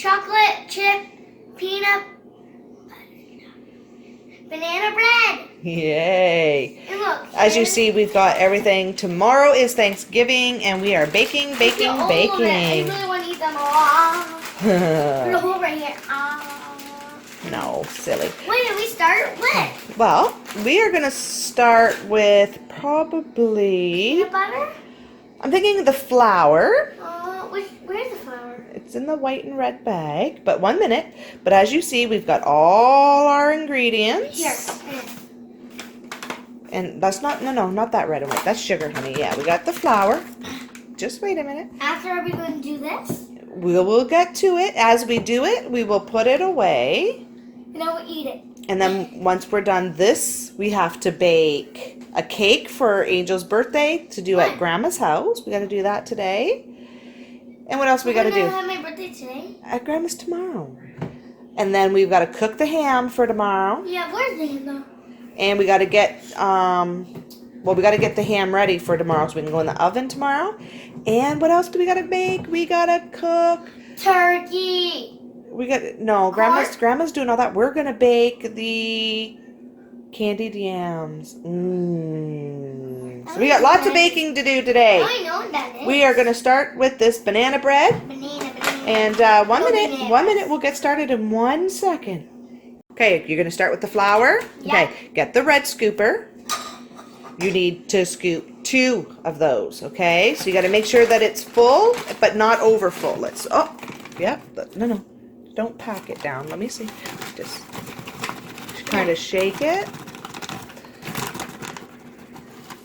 chocolate chip peanut banana bread. Yay. And look. As you see, we've got everything. Tomorrow is Thanksgiving, and we are baking. I really want to eat them all. There's a hole right here. No, silly. When did we start? When? Well, we are going to start with probably... Peanut butter? I'm thinking the flour. Where's the flour? It's in the white and red bag. But 1 minute. But as you see, we've got all our ingredients. Here. And that's not, no, not that red and white. That's sugar, honey. Yeah, we got the flour. Just wait a minute. After, are we going to do this? We will get to it. As we do it, we will put it away. And then we'll eat it. And then once we're done this, we have to bake a cake for Angel's birthday to do at Grandma's house. We got to do that today. And what else we got to do? I have my birthday today. At Grandma's tomorrow. And then we've got to cook the ham for tomorrow. Yeah, where's the ham though? And we got to get, we got to get the ham ready for tomorrow so we can go in the oven tomorrow. And what else do we got to bake? We got to cook turkey. Grandma's doing all that. We're going to bake the candied yams. So we got lots of baking to do today. I know what that is. We are going to start with this banana bread. And 1 minute, 1 minute, we'll get started in 1 second. Okay, you're going to start with the flour. Yeah. Okay, get the red scooper. You need to scoop 2 of those, okay? So you got to make sure that it's full, but not over full. No. Don't pack it down. Let me see. Just kind of shake it.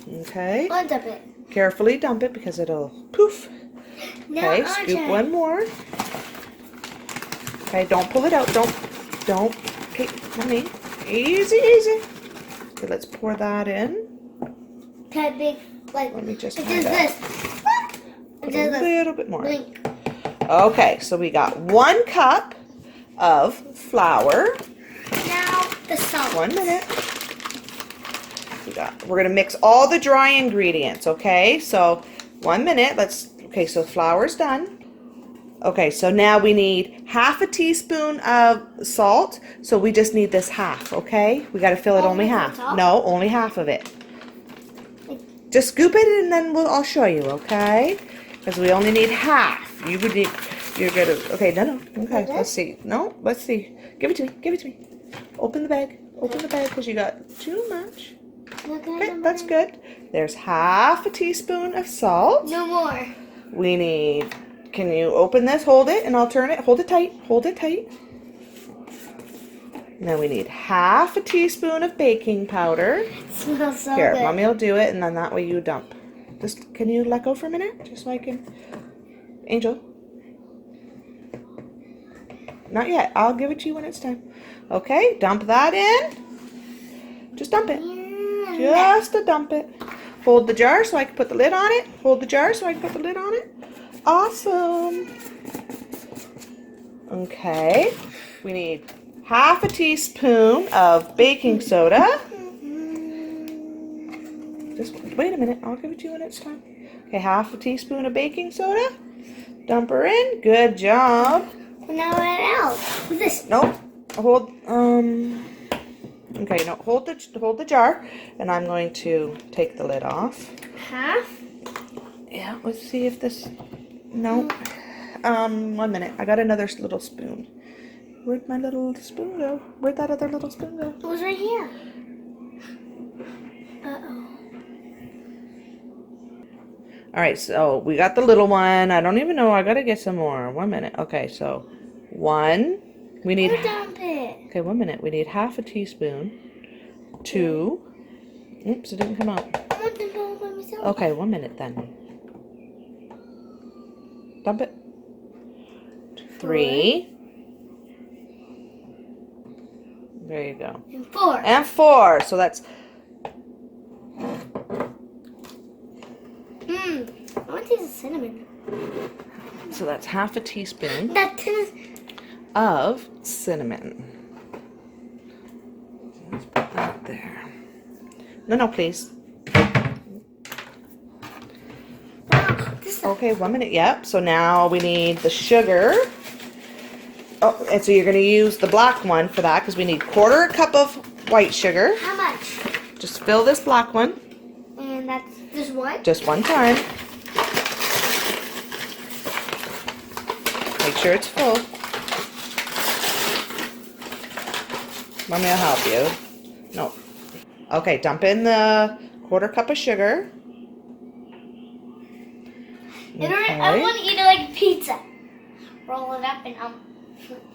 Okay. I'll dump it. Carefully dump it because it'll poof. Now Okay, scoop one more. Okay, don't pull it out. Don't. Okay, honey. Easy. Okay, let's pour that in. That big, like, Let me just it kind does of this. put It does a this. little bit more. Blink. Okay, so we got 1 cup of flour. Now the salt. 1 minute. We're gonna mix all the dry ingredients, okay? So 1 minute, okay, so flour's done. Okay, so now we need half a teaspoon of salt. So we just need this half, okay? We gotta fill it only half. Salt? No, only half of it. Just scoop it and then I'll show you, okay? Because we only need half. You're gonna, okay, no. Okay, let's see. No, let's see. Give it to me. Open the bag because you got too much. Okay, that's good. There's half a teaspoon of salt. No more. We need, can you open this? Hold it and I'll turn it. Hold it tight. Now we need half a teaspoon of baking powder. It smells so Here, good. Mommy will do it and then that way you dump. Just, can you let go for a minute? Just so I can, Angel. Not yet. I'll give it to you when it's time. Okay, dump that in. Just dump it. Just to dump it. Hold the jar so I can put the lid on it. Awesome. Okay. We need half a teaspoon of baking soda. Just wait a minute. I'll give it to you when it's time. Okay, half a teaspoon of baking soda. Dump her in. Good job. Now what else? What's this? Nope. Okay, no, hold the jar, and I'm going to take the lid off. Half? Yeah, let's see if this, no. 1 minute, I got another little spoon. Where'd my little spoon go? Where'd that other little spoon go? It was right here. Uh-oh. Alright, so we got the little one. I don't even know, I gotta get some more. 1 minute. Okay, so 1. We need, Dump it. okay, 1 minute. We need half a teaspoon. 2. Oops, it didn't come out. I want to go by myself. Okay, 1 minute then. Dump it. 3. There you go. And 4. And 4. So that's, I want to taste the cinnamon. so that's half a teaspoon That is of cinnamon. Let's put that there. No, please. wow. This is Okay, 1 minute. Yep. So now we need the sugar. Oh, and so you're going to use the black one for that because we need 1/4 cup of white sugar. How much? Just fill this black one. And that's just one? Just one time. Make sure it's full. Mommy will help you. No. Okay, dump in the 1/4 cup of sugar. I want to eat it like pizza. Roll it up and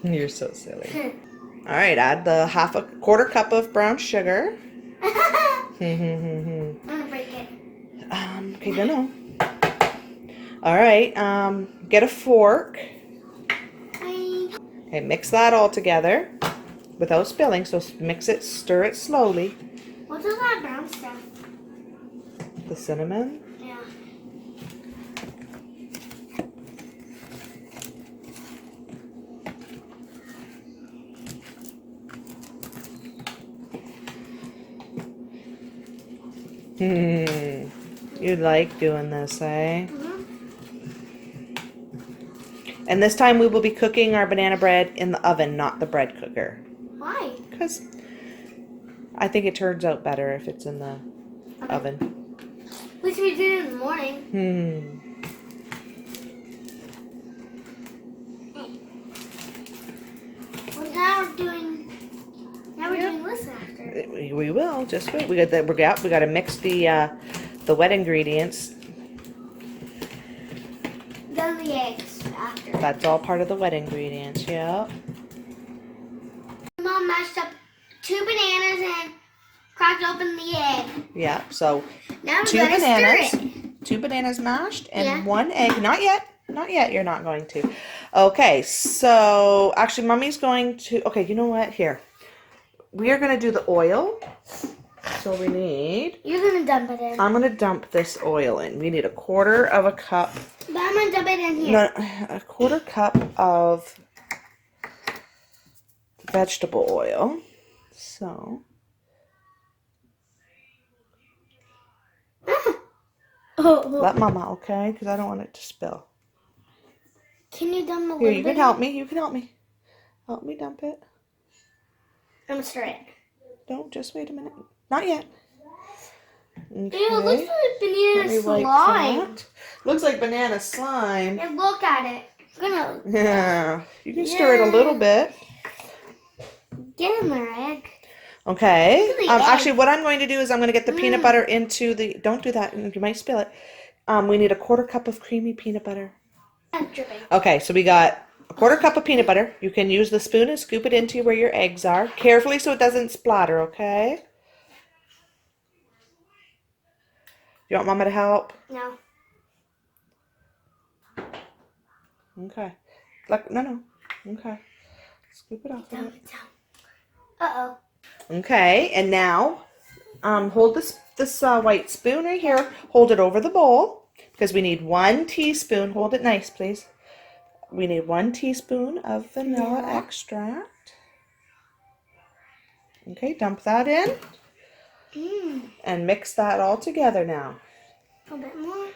You're so silly. All right, add the 1/4 cup of brown sugar. I'm gonna break it. Okay, no. All right, get a fork. Okay, mix that all together without spilling. So mix it, stir it slowly. What's all that brown stuff? The cinnamon. Yeah. You like doing this, eh? Mm-hmm. And this time we will be cooking our banana bread in the oven, not the bread cooker. Why? Because I think it turns out better if it's in the oven. At least we did it in the morning. Well, now we're doing this after. We will. Just wait. We got to mix the wet ingredients. Then the eggs after. That's all part of the wet ingredients. Yeah. Mom mashed up 2 bananas and cracked open the egg. Yeah. So Now we 2 gotta bananas, stir it. 2 bananas mashed, and Yeah. 1 egg. Not yet. Not yet. You're not going to. Okay. So actually, Mommy's going to. Okay. You know what? Here. We are going to do the oil. So we need. You're gonna dump it in. I'm going to dump this oil in. We need 1/4 cup. But I'm gonna dump it in here. No, 1/4 cup of vegetable oil. So. Let Mama, okay? Because I don't want it to spill. Can you dump a Here, little you bit? can help me. You can help me. Help me dump it. I'm gonna stir it. Don't, just wait a minute. Not yet. Okay. Ew, it looks like Let banana me wipe slime. that. Looks like banana slime. And look at it. I'm gonna Yeah. You can stir it a little bit. get in there, egg. Okay. Look at the egg. Actually, what I'm going to do is I'm going to get the peanut butter into the. Don't do that. You might spill it. We need 1/4 cup of creamy peanut butter. I'm dripping. Okay, so we got 1/4 cup of peanut butter. You can use the spoon and scoop it into where your eggs are. Carefully so it doesn't splatter, okay? You want Mama to help? No. Okay. Look, no. Okay. Scoop it off. Dump it down. Uh-oh. Okay, and now hold this white spoon right here. Hold it over the bowl because we need 1 teaspoon. Hold it nice, please. We need 1 teaspoon of vanilla extract. Okay, dump that in and mix that all together now. A bit more.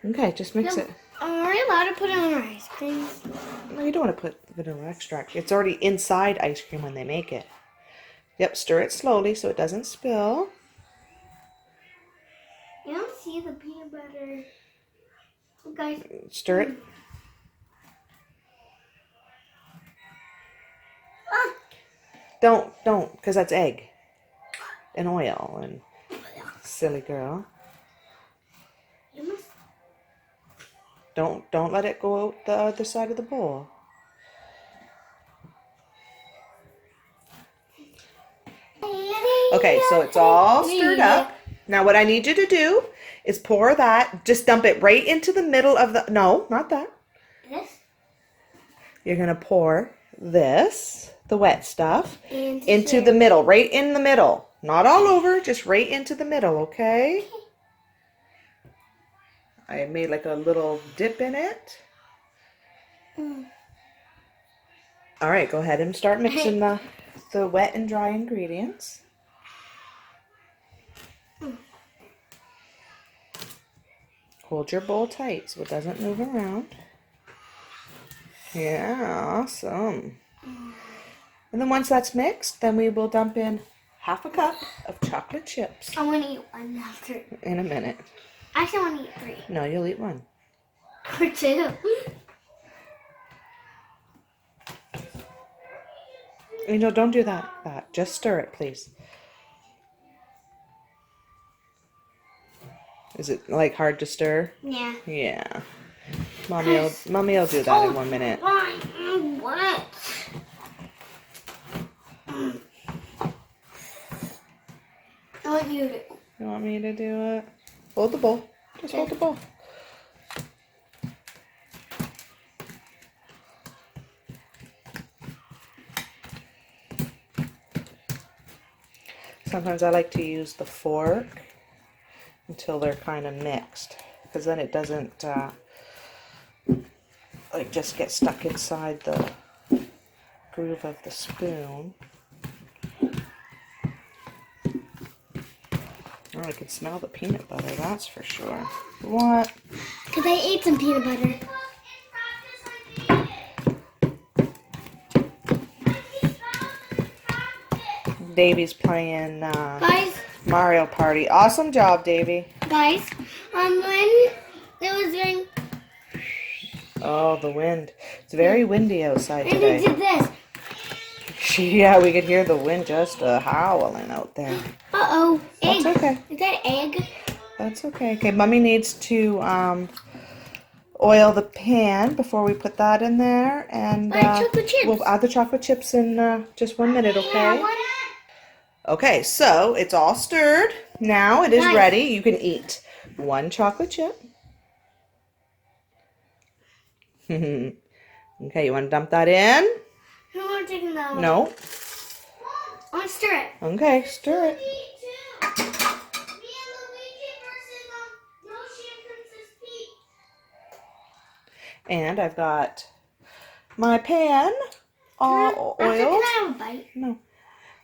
Okay, just mix it. Are we allowed to put it on our ice cream? No, you don't want to put vanilla extract. It's already inside ice cream when they make it. Yep, stir it slowly so it doesn't spill. You don't see the peanut butter. Okay. Stir it. Ah. Don't, because that's egg and oil and silly girl. You must. Don't let it go out the other side of the bowl. Okay, so it's all stirred up. Now what I need you to do is pour that, just dump it right into the middle of the, no, not that. This? You're going to pour this, the wet stuff, into here. the middle, right in the middle. Not all over, just right into the middle, okay? I made like a little dip in it. All right, go ahead and start mixing the wet and dry ingredients. Hold your bowl tight so it doesn't move around. Yeah, awesome. And then once that's mixed, then we will dump in half a cup of chocolate chips I want to eat one after. in a minute. Actually, I want to eat 3. No, you'll eat one. Or 2. Angel, don't do that. Just stir it, please. Is it like hard to stir? Yeah. Yeah. Mommy'll do that in 1 minute. What? I want you to. You want me to do it? Hold the bowl. Just hold the bowl. Sometimes I like to use the fork until they're kind of mixed, because then it doesn't like just get stuck inside the groove of the spoon. Oh, I can smell the peanut butter, that's for sure. What? Because I ate some peanut butter. Davy's playing Guys, Mario Party. Awesome job, Davy. guys, when it was going, Oh, the wind. It's very windy outside and they today. did this. Yeah, we could hear the wind just howling out there. Uh-oh. Egg. That's okay. Is that egg? That's okay. Okay, Mommy needs to oil the pan before we put that in there, and Chocolate chips. we'll add the chocolate chips in just 1 minute. Yeah, Okay. what? Okay, so it's all stirred. Now it is Nice. ready. You can eat 1 chocolate chip. Okay, you want to dump that in? I want to take another one. No. I want to stir it. Okay, stir it. And I've got my pan all Can oiled. I have a bite? No.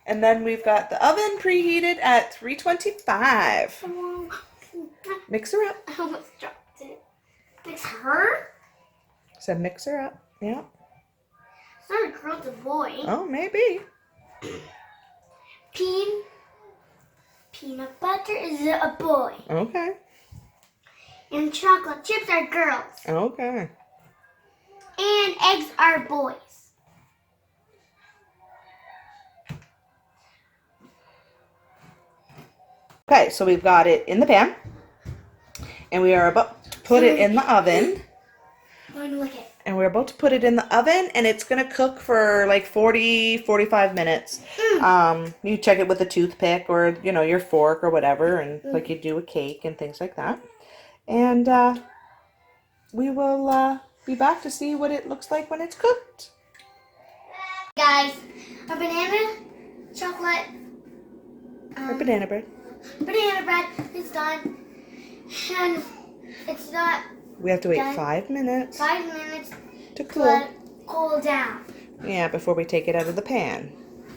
And then we've got the oven preheated at 325. Mix her up. I almost dropped it. It's her? So mix her up. Yeah. It's not a girl, it's a boy. Oh, maybe. Peanut butter is a boy. Okay. And chocolate chips are girls. Okay. And eggs are boys. Okay, so we've got it in the pan. And we are about to put it in the oven. I want to look it. And we're about to put it in the oven, and it's going to cook for like 45 minutes. You check it with a toothpick or, you know, your fork or whatever, and like you do a cake and things like that. And we will be back to see what it looks like when it's cooked. Guys, our banana chocolate Or banana bread. banana bread is done. And it's not We have to wait Done. 5 minutes 5 minutes to to cool. let it cool down. Yeah, before we take it out of the pan.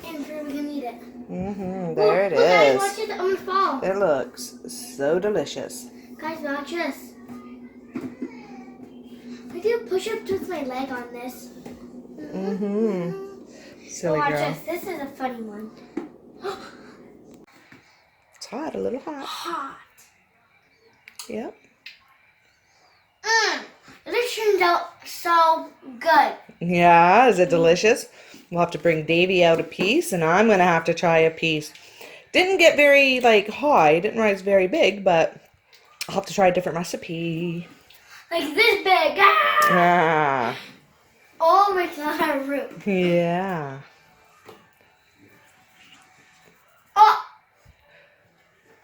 And then we can eat it. There it Look, guys, is. watch it. I'm gonna fall. It looks so delicious. Guys, watch this. I do push-ups with my leg on this. Silly Watch girl. this. This is a funny one. It's hot, a little hot. Hot. Yep. This turned out so good. Yeah, is it delicious? We'll have to bring Davy out a piece, and I'm gonna have to try a piece. Didn't get very high, didn't rise very big, but I'll have to try a different recipe. Like this big. Ah! Ah, Oh my god, root. yeah. Oh!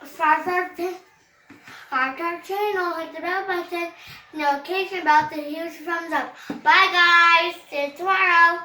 Subscribe channel, hit the bell button, notification about the huge thumbs up. Bye guys, see you tomorrow.